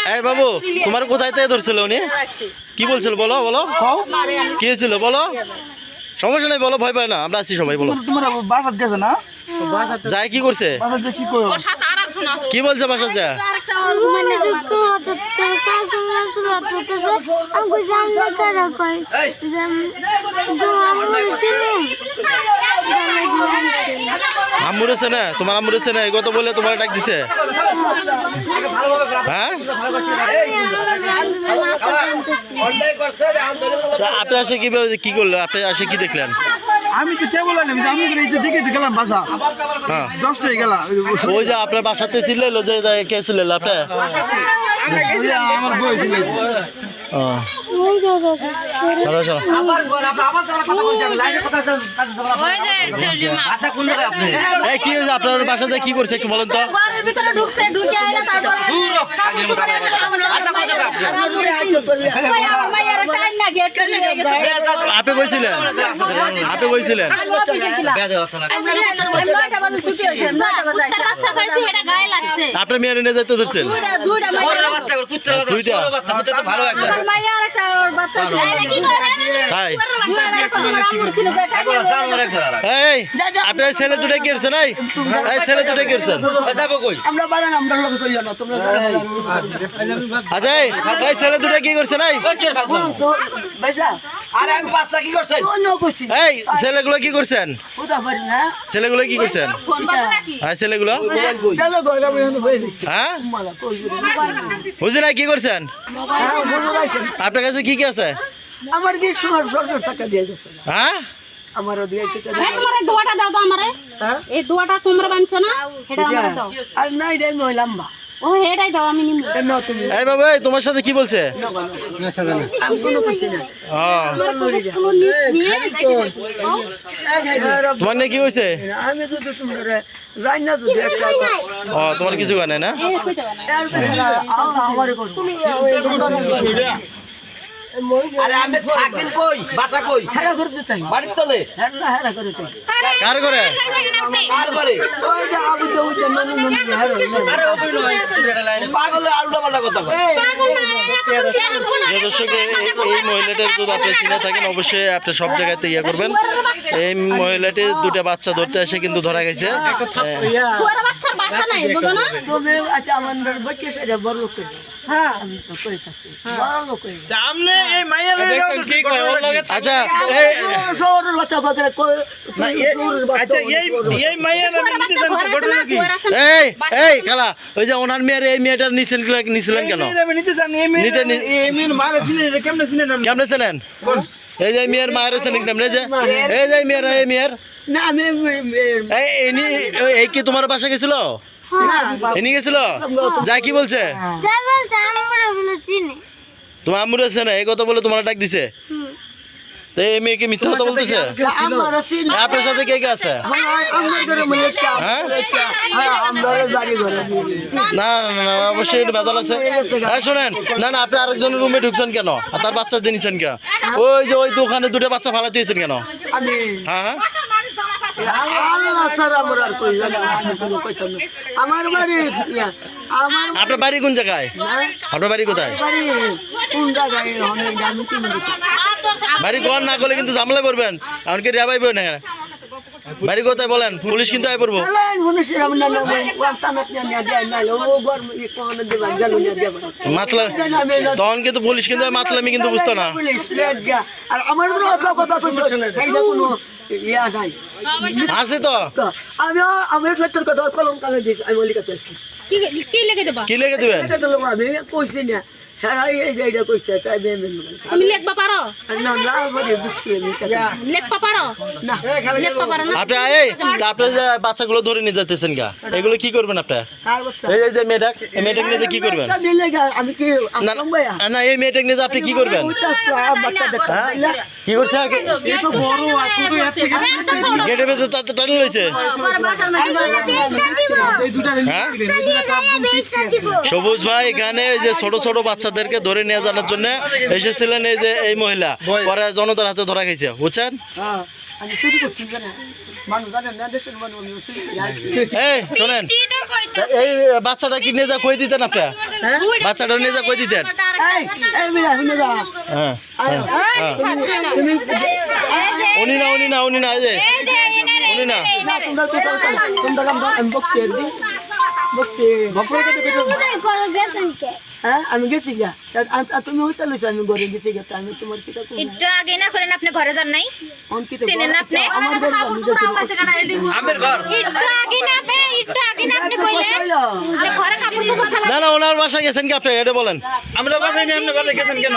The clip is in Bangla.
এই বাবু তোমার কোথায় থেকে ধরছিল উনি কি বলছিল বলো বলো কি হয়েছিল বলো সমস্যা নেই বলো ভয় পায় না আমরা আছি সবাই বলো তোমার বাসাত গেছে না যাই কি করছে কি করো কি বলছে বাসা যা আম্মুরেছে না তোমার আম্মুরেছে না এই কথা বলে তোমার ডাক দিছে হ্যাঁ আপনি আসে কি করলো আপনি আসে কি দেখলেন আমি তো কেবল আমি দেখে গেলাম বাসা হ্যাঁ 10টায় গেলাম ওই যে আপনার বাসাতে ছিল যে কে ছিলেন আপনি আমার বই ছিল কি হয়েছে আপনার বাসাতে কি করছে একটু বলেন তো আপনি বলছিলেন আপনি বলছিলেন আপনার মেয়ে নিয়ে যেতে ধরছেন আপনার ছেলে দুটো কি করছেন ছেলে দুটো কি করছেন আচ্ছা এই ছেলে দুটো কি করছেন এই ছেলেগুলো কি করছেন ছেলেগুলো কি করছেন ছেলেগুলো হ্যাঁ বুঝি না কি করছেন আপনার কাছে কি কি আছে আমার কি সোনার সরকার টাকা দিয়ে গেছে হ্যাঁ আমারও দিয়ে গেছে তোমারে দোয়াটা দাও তো আমারে এই দোয়াটা তোমরা বানছো না এটা আমারে দাও আর নাই রে মই লম্বা ও এটাই দাও আমি নিমু না তুমি এই বাবা এই তোমার সাথে কি বলছে আমি কোনো কিছু না তোমার নাকি কি হয়েছে আমি তো তোমরা জানি না তো তোমার কিছু গানে না আল্লাহ আমারে কর তুমি আরে আমি থাকেন কই বাসা কই হেরা করতে চাই বাড়ির তলে হেরা করে তো কার করে কার করে ওই যে আমি তো ওই যে নন হেরা আরে ওই নয় পাগলে আলুটা পাল্টা কথা কয় এই মহিলাটার যদি আপনি চিনে থাকেন অবশ্যই আপনি সব জায়গাতে ইয়ে করবেন এই মহিলাটি দুটো বাচ্চা ধরতে এসে কিন্তু ধরা গেছে বাচ্চার বাসা নাই বুঝো না তুমি আচ্ছা আমার বাচ্চা সেটা বড় লোক হ্যাঁ আমি তো কই থাকি বড় লোক সামনে এই মাইয়া ঠিক হয় ওর লগে আচ্ছা এই শহরের বাচ্চা বাচ্চা কই আচ্ছা এই মাইয়া নিতে জান ঘটনা কি এই এই খালা ওই যে ওনার মেয়ের এই মেয়েটার নিছিলেন কেন আমি নিতে জানি এই মেয়ের মারে চিনে কেমনে চিনে না কেমনে ছিলেন এই যে মেয়ের মায়ের ছিলেন কেমনে যে এই যে মেয়ের না আমি এই কি তোমার বাসা গেছিল এনি গেছিল যা কি বলছে তোমার আম্মুর আছে না এই কথা বলে তোমার ডাক দিছে তো এই মেয়েকে মিথ্যা কথা বলতেছে আপনার সাথে কে কে আছে হ্যাঁ না না না অবশ্যই একটু বেদল আছে শোনেন না না আপনি আরেকজনের রুমে ঢুকছেন কেন আর তার বাচ্চা দিয়েছেন কেন ওই যে ওই দোকানে দুটো বাচ্চা ফালাতে হয়েছেন কেন হ্যাঁ হ্যাঁ আমার বাড়ি আমার আপনার বাড়ি কোন জায়গায় আপনার বাড়ি কোথায় কোন জায়গায় অনেক জানি কি বাড়ি ঘর না করলে কিন্তু জামলা পড়বেন এমনকি রেবাই পড়বেন না বাড়ি কোথায় বলেন পুলিশ কিন্তু আয় পড়বো মাতলা তখন কিন্তু পুলিশ কিন্তু মাতলামি কিন্তু বুঝতো না আর আমার আছে তো আমি সত্যের কথা কলম কালে দিচ্ছি আমি লিখাতে কি লিখে দেবা কি লিখে দিবেন আমি কইছি না তুমি লিখবা পারো না না লিখবা পারো না আপনি আপনি যে বাচ্চাগুলো ধরে নিয়ে যাচ্ছেন গা এগুলো কি করবেন আপনি এই যে মেয়েটাকে নিয়ে কি করবেন আমি কি না এই মেয়েটাকে নিয়ে আপনি কি করবেন কি করছে গেটে ভেতরে তাতে টানি রয়েছে সবুজ ভাই এখানে যে ছোট ছোট বাচ্চা বাচ্চাদেরকে ধরে নিয়ে যাওয়ার জন্য এসেছিলেন এই যে এই মহিলা, পরে জনতার হাতে ধরা খাইছে, বুঝছেন? হ্যাঁ আমি চুরি করছি জানে মানুষ জানে না দেশের মানুষ আমি চুরি করি। এই শোনেন, এই বাচ্চাটা কি নিয়ে যা কই দিতেন আপনি? বাচ্চাটা নিয়ে যা কই দিতেন? এই এই মেয়ে শুনে যা হ্যাঁ তুমি উনি না এই যে উনি না। তোমরা তো তোমরা আমি বকছি একদিন বকছি বকরে কত বেটো হ্যাঁ আমি গেছি গা তুমি হইতে লইছো আমি ঘরে গেছি গা আমি তোমার কি কথা একটু আগে না করেন আপনি ঘরে যান নাই অঙ্কিত চেনেন না আপনি? আমার ঘরে আমি গেছি আমের ঘর একটু আগে না আপনি কইলেন যে ঘরে কাপড় চোপড় ফেলা না ওনার বাসায় গেছেন কি আপনি? এটা বলেন। আমরা বাসায় নিয়ে আপনি ঘরে গেছেন কেন?